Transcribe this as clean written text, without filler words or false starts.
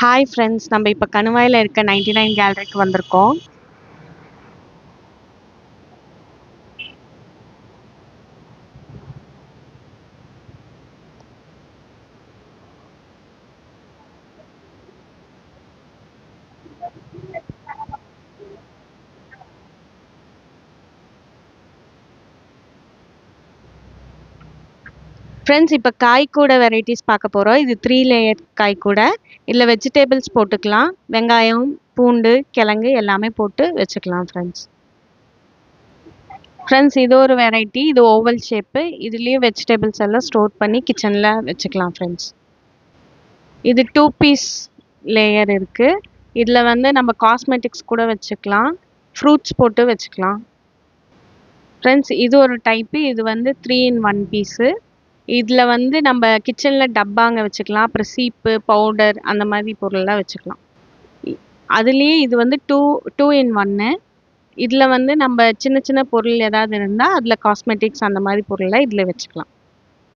Hi friends, நம்ம இப்போ கணுவாயில் இருக்க 99 கேலரிக்கு வந்திருக்கோம். ஃப்ரெண்ட்ஸ், இப்போ காய் கூட வெரைட்டிஸ் பார்க்க போகிறோம். இது 3 லேயர் காய் கூட. இதில் வெஜிடபிள்ஸ் போட்டுக்கலாம். வெங்காயம், பூண்டு, கிழங்கு எல்லாமே போட்டு வச்சுக்கலாம் ஃப்ரெண்ட்ஸ். இது ஒரு வெரைட்டி. இது ஓவல் ஷேப்பு. இதுலேயும் வெஜிடபிள்ஸ் எல்லாம் ஸ்டோர் பண்ணி கிச்சனில் வச்சுக்கலாம் ஃப்ரெண்ட்ஸ். இது 2 பீஸ் லேயர் இருக்குது. இதில் நம்ம காஸ்மெட்டிக்ஸ் கூட வச்சுக்கலாம். ஃப்ரூட்ஸ் போட்டு வச்சுக்கலாம் ஃப்ரெண்ட்ஸ். இது ஒரு டைப்பு. இது 3 in 1 பீஸு. இதில் நம்ம கிச்சனில் டப்பாங்க வச்சுக்கலாம். அப்புறம் சீப்பு, பவுடர் அந்த மாதிரி பொருளெல்லாம் வச்சுக்கலாம். அதுலேயே இது டூ இன் ஒன்று. இதில் நம்ம சின்ன சின்ன பொருள் ஏதாவது இருந்தால் அதில் காஸ்மெட்டிக்ஸ் அந்த மாதிரி பொருளை இதில் வச்சுக்கலாம்.